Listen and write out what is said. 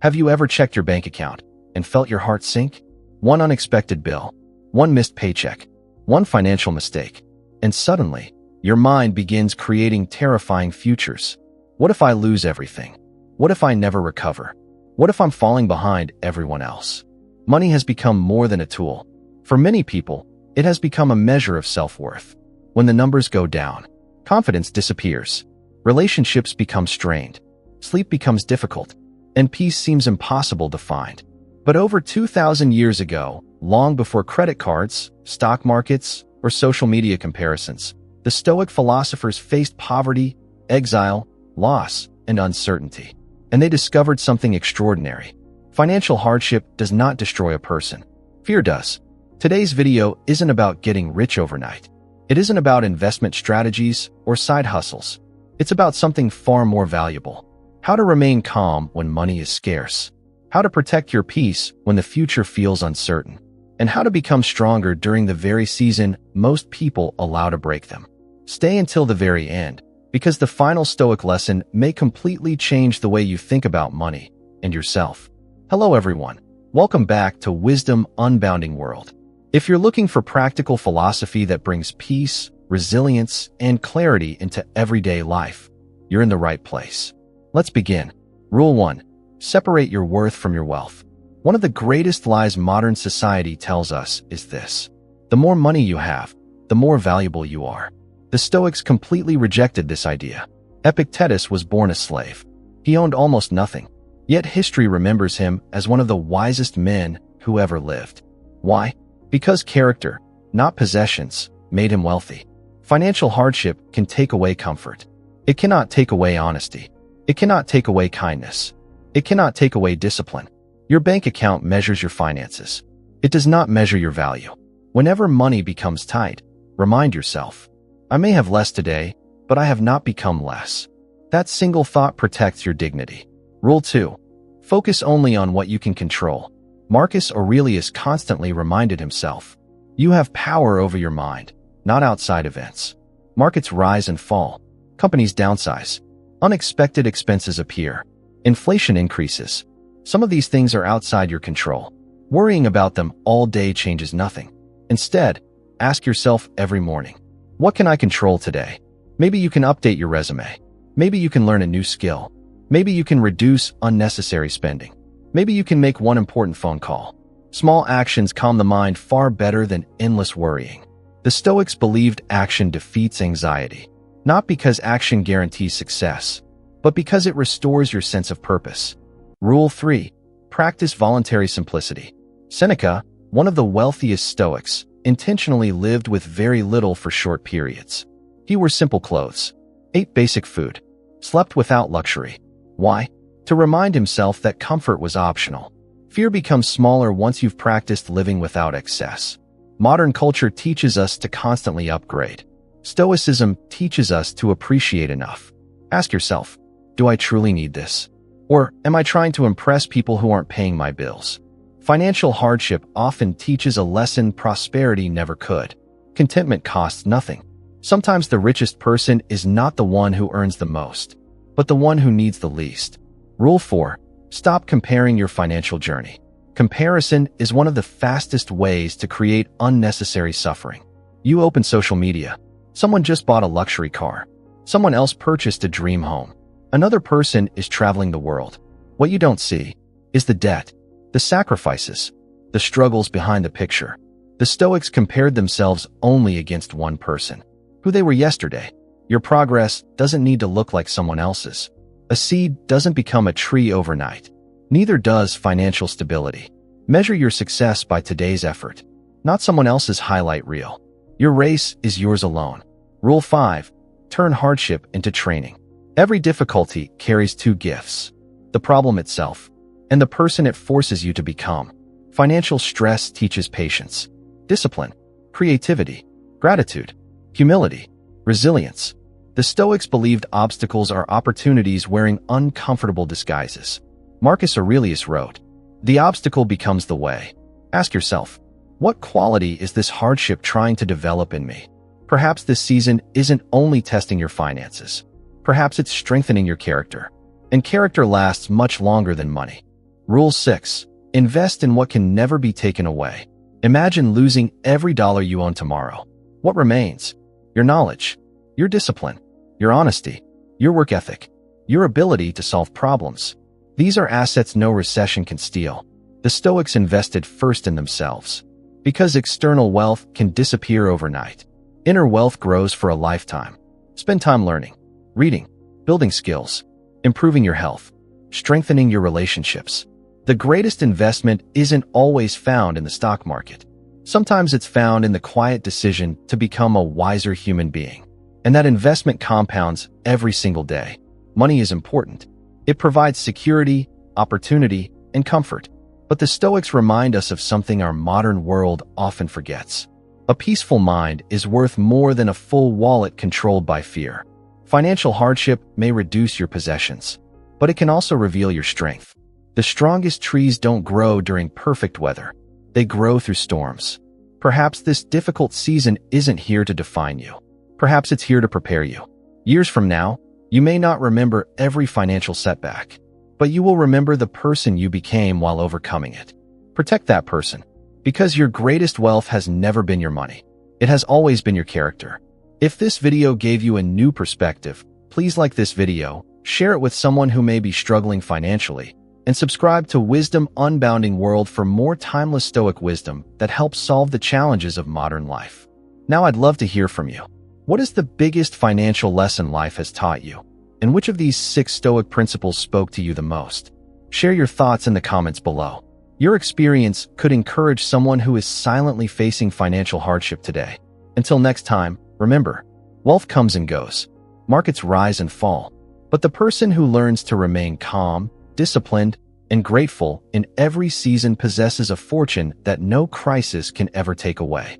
Have you ever checked your bank account and felt your heart sink? One unexpected bill, one missed paycheck, one financial mistake, and suddenly, your mind begins creating terrifying futures. What if I lose everything? What if I never recover? What if I'm falling behind everyone else? Money has become more than a tool. For many people, it has become a measure of self-worth. When the numbers go down, confidence disappears, relationships become strained, sleep becomes difficult, and peace seems impossible to find. But over 2,000 years ago, long before credit cards, stock markets, or social media comparisons, the Stoic philosophers faced poverty, exile, loss, and uncertainty. And they discovered something extraordinary. Financial hardship does not destroy a person. Fear does. Today's video isn't about getting rich overnight. It isn't about investment strategies or side hustles. It's about something far more valuable. How to remain calm when money is scarce. How to protect your peace when the future feels uncertain. And how to become stronger during the very season most people allow to break them. Stay until the very end, because the final Stoic lesson may completely change the way you think about money and yourself. Hello everyone. Welcome back to Wisdom Unbounding World. If you're looking for practical philosophy that brings peace, resilience, and clarity into everyday life, you're in the right place. Let's begin. Rule 1. Separate your worth from your wealth. One of the greatest lies modern society tells us is this: the more money you have, the more valuable you are. The Stoics completely rejected this idea. Epictetus was born a slave. He owned almost nothing. Yet history remembers him as one of the wisest men who ever lived. Why? Because character, not possessions, made him wealthy. Financial hardship can take away comfort. It cannot take away honesty. It cannot take away kindness. It cannot take away discipline. Your bank account measures your finances. It does not measure your value. Whenever money becomes tight, remind yourself, I may have less today, but I have not become less. That single thought protects your dignity. Rule 2. Focus only on what you can control. Marcus Aurelius constantly reminded himself, you have power over your mind, not outside events. Markets rise and fall. Companies downsize. Unexpected expenses appear. Inflation increases. Some of these things are outside your control. Worrying about them all day changes nothing. Instead, ask yourself every morning, what can I control today? Maybe you can update your resume. Maybe you can learn a new skill. Maybe you can reduce unnecessary spending. Maybe you can make one important phone call. Small actions calm the mind far better than endless worrying. The Stoics believed action defeats anxiety, not because action guarantees success, but because it restores your sense of purpose. Rule 3. Practice voluntary simplicity. Seneca, one of the wealthiest Stoics, intentionally lived with very little for short periods. He wore simple clothes, ate basic food, slept without luxury. Why? To remind himself that comfort was optional. Fear becomes smaller once you've practiced living without excess. Modern culture teaches us to constantly upgrade. Stoicism teaches us to appreciate enough. Ask yourself, do I truly need this? Or am I trying to impress people who aren't paying my bills? Financial hardship often teaches a lesson prosperity never could. Contentment costs nothing. Sometimes the richest person is not the one who earns the most, but the one who needs the least. Rule 4. Stop comparing your financial journey. Comparison is one of the fastest ways to create unnecessary suffering. You open social media. Someone just bought a luxury car. Someone else purchased a dream home. Another person is traveling the world. What you don't see is the debt, the sacrifices, the struggles behind the picture. The Stoics compared themselves only against one person, who they were yesterday. Your progress doesn't need to look like someone else's. A seed doesn't become a tree overnight. Neither does financial stability. Measure your success by today's effort, not someone else's highlight reel. Your race is yours alone. Rule 5. Turn hardship into training. Every difficulty carries two gifts: the problem itself and the person it forces you to become. Financial stress teaches patience, discipline, creativity, gratitude, humility, resilience. The Stoics believed obstacles are opportunities wearing uncomfortable disguises. Marcus Aurelius wrote, "The obstacle becomes the way." Ask yourself, what quality is this hardship trying to develop in me? Perhaps this season isn't only testing your finances. Perhaps it's strengthening your character. And character lasts much longer than money. Rule 6. Invest in what can never be taken away. Imagine losing every dollar you own tomorrow. What remains? Your knowledge, your discipline, your honesty, your work ethic, your ability to solve problems. These are assets no recession can steal. The Stoics invested first in themselves. Because external wealth can disappear overnight, inner wealth grows for a lifetime. Spend time learning, reading, building skills, improving your health, strengthening your relationships. The greatest investment isn't always found in the stock market. Sometimes it's found in the quiet decision to become a wiser human being. And that investment compounds every single day. Money is important. It provides security, opportunity, and comfort. But the Stoics remind us of something our modern world often forgets. A peaceful mind is worth more than a full wallet controlled by fear. Financial hardship may reduce your possessions, but it can also reveal your strength. The strongest trees don't grow during perfect weather. They grow through storms. Perhaps this difficult season isn't here to define you. Perhaps it's here to prepare you. Years from now, you may not remember every financial setback, but you will remember the person you became while overcoming it. Protect that person, because your greatest wealth has never been your money. It has always been your character. If this video gave you a new perspective, please like this video, share it with someone who may be struggling financially, and subscribe to Wisdom Unbounding World for more timeless Stoic wisdom that helps solve the challenges of modern life. Now I'd love to hear from you. What is the biggest financial lesson life has taught you? And which of these 6 Stoic principles spoke to you the most? Share your thoughts in the comments below. Your experience could encourage someone who is silently facing financial hardship today. Until next time, remember, wealth comes and goes. Markets rise and fall. But the person who learns to remain calm, disciplined, and grateful in every season possesses a fortune that no crisis can ever take away.